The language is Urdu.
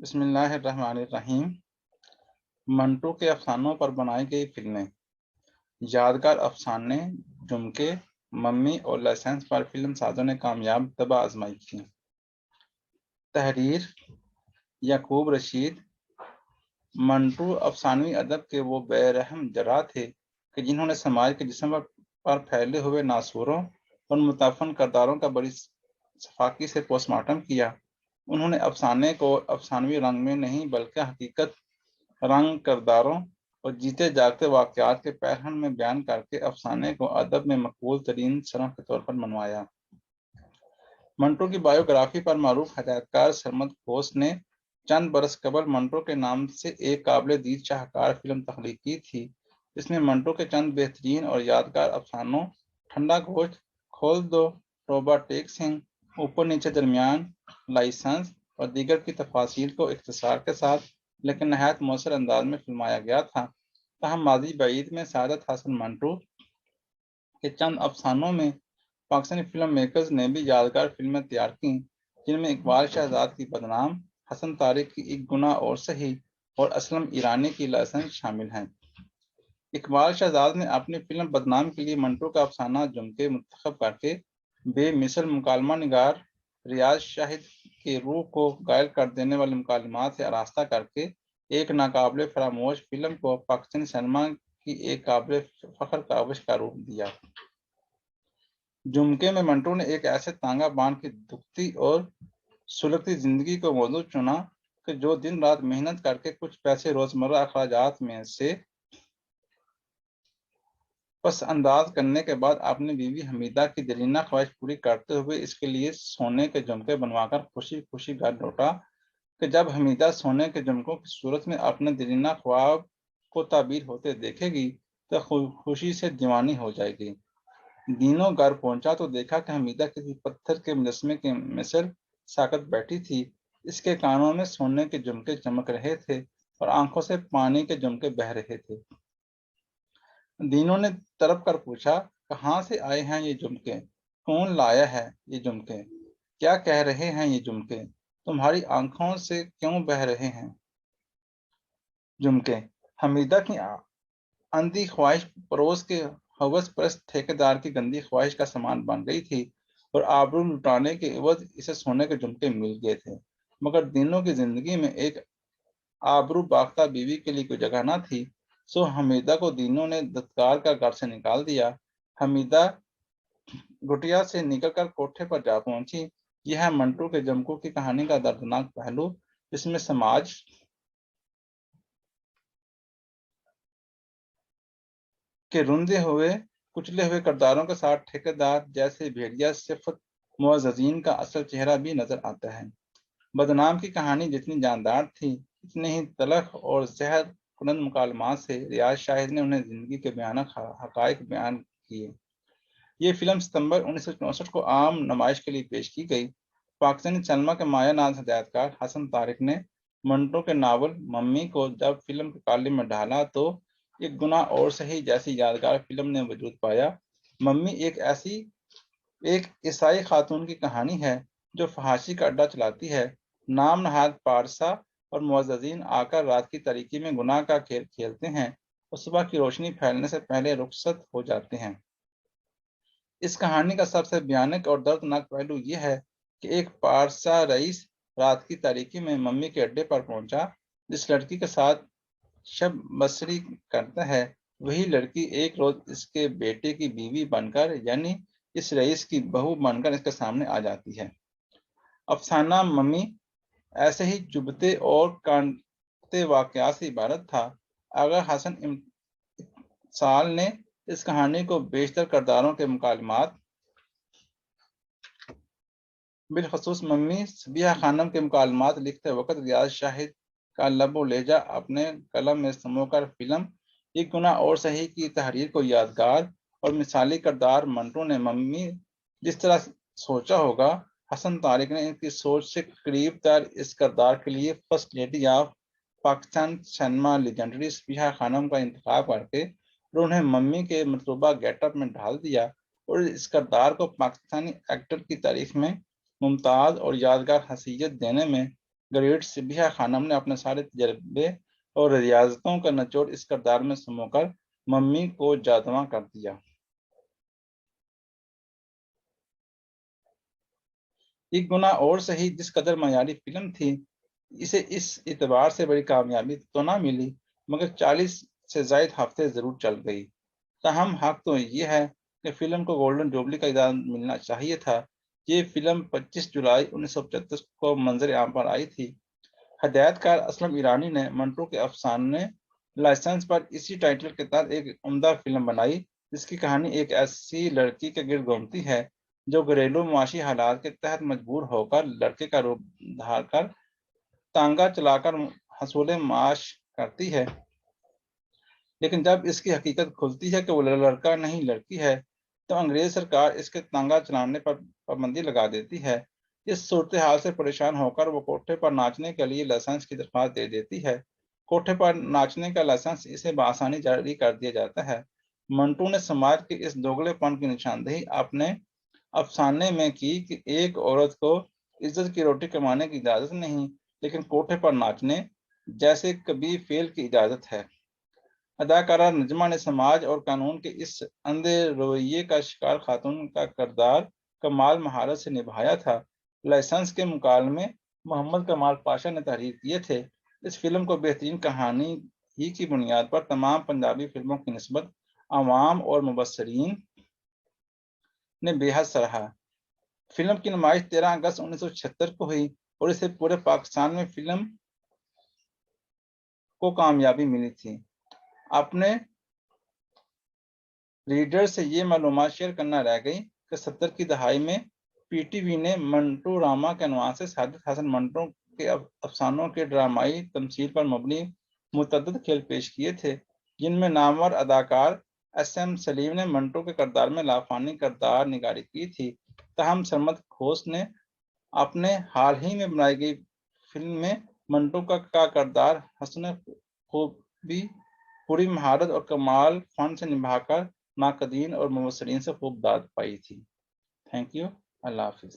بسم اللہ الرحمن الرحیم۔ منٹو کے افسانوں پر بنائی گئی فلمیں، یادگار افسانے، جمکے، ممی اور لائسنس پر فلم سازوں نے کامیاب طبع آزمائی کی۔ تحریر یعقوب رشید۔ منٹو افسانوی ادب کے وہ بے رحم جراح تھے کہ جنہوں نے سماج کے جسم پر پھیلے ہوئے ناسوروں اور متعفن کرداروں کا بڑی صفاقی سے پوسٹ مارٹم کیا۔ انہوں نے افسانے کو افسانوی رنگ میں نہیں بلکہ حقیقت، رنگ، کرداروں اور جیتے جاگتے واقعات کے پیرہن میں بیان کر کے افسانے کو ادب میں مقبول ترین صنف کے طور پر منوایا۔ منٹو کی بائیوگرافی پر معروف ہدایت کار سرمد کھوس نے چند برس قبل منٹو کے نام سے ایک قابل دید شاہکار فلم تخلیق کی تھی، جس میں منٹو کے چند بہترین اور یادگار افسانوں ٹھنڈا گوشت، کھول دو، توبہ ٹیک سنگھ، اوپر نیچے درمیان، لائسنس اور دیگر کی تفاصیل کو اختصار کے ساتھ لیکن نہایت مؤثر انداز میں فلمایا گیا تھا۔ تاہم ماضی بعید میں سعادت حسن منٹو کے چند افسانوں میں پاکستانی فلم میکرز نے بھی یادگار فلمیں تیار کیں، جن میں اقبال شہزاد کی بدنام، حسن طارق کی ایک گناہ اور سہی اور اسلم ایرانی کی لائسنس شامل ہیں۔ اقبال شہزاد نے اپنی فلم بدنام کے لیے منٹو کا افسانہ جمکے منتخب کر کے بے مثل مکالمہ نگار ریاض شاہد کی روح کو گائل کر دینے والے مکالمات سے آراستہ کر کے ایک ناقابل فراموش فلم کو پاکستانی سینما کی ایک قابل فخر کاوش کا روپ دیا۔ جمکے میں منٹو نے ایک ایسے تانگہ بان کی دکھتی اور سلگتی زندگی کو موضوع چنا کہ جو دن رات محنت کر کے کچھ پیسے روزمرہ اخراجات میں سے پس انداز کرنے کے بعد اپنی بیوی حمیدہ کی دلینہ خواہش پوری کرتے ہوئے اس کے لیے سونے کے جھمکے بنوا کر خوشی خوشی گھر لوٹا کہ جب حمیدہ سونے کے جھمکوں کی صورت میں اپنے دلینہ خواب کو تعبیر ہوتے دیکھے گی تو خوشی سے دیوانی ہو جائے گی۔ دینوں گھر پہنچا تو دیکھا کہ حمیدہ کسی پتھر کے مجسمے کے مثل ساکت بیٹھی تھی۔ اس کے کانوں میں سونے کے جھمکے چمک رہے تھے اور آنکھوں سے پانی کے جھمکے بہہ رہے تھے۔ دینوں نے تڑپ کر پوچھا، کہاں سے آئے ہیں یہ جھمکے؟ کون لایا ہے یہ جھمکے؟ کیا کہہ رہے ہیں یہ جھمکے؟ تمہاری آنکھوں سے کیوں بہہ رہے ہیں جھمکے؟ حمیدہ کی اندھی خواہش پڑوس کے ہوس پرست ٹھیکیدار کی گندی خواہش کا سامان بن گئی تھی اور آبرو لٹانے کے عوض اسے سونے کے جھمکے مل گئے تھے، مگر دینوں کی زندگی میں ایک آبرو باختہ بیوی کے لیے کوئی جگہ نہ تھی، سو حمیدہ کو دینوں نے دھتکار کر گھر سے نکال دیا۔ حمیدہ گٹیا سے نکل کر کوٹھے پر جا پہنچی۔ یہ ہے منٹو کے جھمکوں کی کہانی کا دردناک پہلو، جس میں سماج کے رندے ہوئے کچلے ہوئے کرداروں کے ساتھ ٹھیکیدار جیسے بھیڑیا صفت معززین کا اصل چہرہ بھی نظر آتا ہے۔ بدنام کی کہانی جتنی جاندار تھی، اتنے ہی تلخ اور زہر کنند مکالمات سے ریاض شاہد نے انہیں زندگی کے بھیانک حقائق بیان کیے۔ یہ فلم ستمبر 1964 کو عام نمائش کے لیے پیش کی گئی۔ پاکستانی سینما کے مایہ ناز ہدایت کار حسن طارق نے منٹو کے ناول ممی کو جب فلم کے کالم میں ڈھالا تو ایک گناہ اور سہی جیسی یادگار فلم نے وجود پایا۔ ممی ایک عیسائی خاتون کی کہانی ہے جو فحاشی کا اڈہ چلاتی ہے۔ نام نہاد پارسا اور معززین آ کر رات کی تاریکی میں گناہ کا کھیل کھیلتے ہیں اور صبح کی روشنی پھیلنے سے پہلے رخصت ہو جاتے ہیں۔ اس کہانی کا سب سے بھیانک اور دردناک پہلو یہ ہے کہ ایک پارسا رئیس رات کی تاریکی میں ممی کے اڈے پر پہنچا۔ جس لڑکی کے ساتھ شب بسری کرتا ہے، وہی لڑکی ایک روز اس کے بیٹے کی بیوی بن کر یعنی اس رئیس کی بہو بن کر اس کے سامنے آ جاتی ہے۔ افسانہ ممی ایسے ہی چبھتے اور کانپتے واقعات سے عبارت تھا۔ اگر حسن امسال نے اس کہانی کو بیشتر کرداروں کے مکالمات، بالخصوص ممی صبیحہ خانم کے مکالمات لکھتے وقت ریاض شاہد کا لب و لہجہ اپنے قلم میں سمو کر فلم ایک گناہ اور سہی کی تحریر کو یادگار اور مثالی کردار منٹو نے ممی جس طرح سوچا ہوگا، حسن طارق نے ان کی سوچ سے قریب تر اس کردار کے لیے first lady of Pakistan cinema legendary Sabiha خانم کا انتخاب کر کے اور انہیں ممی کے مطلوبہ گیٹ اپ میں ڈھال دیا اور اس کردار کو پاکستانی ایکٹر کی تاریخ میں ممتاز اور یادگار حیثیت دینے میں گریٹ سبیہ خانم نے اپنے سارے تجربے اور ریاضتوں کا نچوڑ اس کردار میں سمو کر ممی کو جادواں کر دیا۔ ایک گنا اور صحیح، جس قدر معیاری فلم تھی اسے اس اعتبار سے بڑی کامیابی تو نہ ملی، مگر 40 سے زائد ہفتے ضرور چل گئی۔ تاہم حق تو یہ ہے کہ فلم کو گولڈن جوبلی کا اعزاز ملنا چاہیے تھا۔ یہ فلم 25 جولائی 1975 کو منظر عام پر آئی تھی۔ ہدایت کار اسلم ایرانی نے منٹو کے افسانے لائسنس پر اسی ٹائٹل کے تحت ایک عمدہ فلم بنائی، جس کی کہانی ایک ایسی لڑکی کے گرد گھومتی ہے جو گھریلو معاشی حالات کے تحت مجبور ہو کر لڑکے کا روپ دھار کر تانگا چلا کر حصول معاش کرتی ہے، لیکن جب اس کی حقیقت کھلتی ہے کہ وہ لڑکا نہیں لڑکی ہے تو انگریز سرکار اس کے تانگا چلانے پر پابندی لگا دیتی ہے۔ اس صورتحال سے پریشان ہو کر وہ کوٹھے پر ناچنے کے لیے لائسنس کی درخواست دے دیتی ہے۔ کوٹھے پر ناچنے کا لائسنس اسے بآسانی جاری کر دیا جاتا ہے۔ منٹو نے سماج کے اس دوگلے پن کی نشاندہی اپنے افسانے میں کی کہ ایک عورت کو عزت کی روٹی کمانے کی اجازت نہیں، لیکن کوٹھے پر ناچنے جیسے کبھی فعل کی اجازت ہے۔ اداکارہ نجمہ نے سماج اور قانون کے اس اندھے رویے کا شکار خاتون کا کردار کمال مہارت سے نبھایا تھا۔ لائسنس کے مکالمے محمد کمال پاشا نے تحریر کیے تھے۔ اس فلم کو بہترین کہانی ہی کی بنیاد پر تمام پنجابی فلموں کی نسبت عوام اور مبصرین نے بے حد سراہا۔ فلم کی نمائش 13 اگست 1976 کو ہوئی اور اسے پورے پاکستان میں فلم کو کامیابی ملی تھی۔ اپنے ریڈر سے یہ معلومات شیئر کرنا رہ گئی کہ 70 کی دہائی میں پی ٹی وی نے منٹو راما کے عنوان سے سعادت حسن منٹو کے افسانوں کے ڈرامائی تمثیل پر مبنی متعدد کھیل پیش کیے تھے، جن میں نامور اداکار ایس ایم سلیم نے منٹو کے کردار میں لافانی کردار نگاری کی تھی۔ تاہم سرمد کھوس نے اپنے حال ہی میں بنائی گئی فلم میں منٹو کا کردار حسن خوبی، پوری مہارت اور کمال فن سے نبھا کر ناقدین اور مبصرین سے خوب داد پائی تھی۔ تھینک یو، اللہ حافظ۔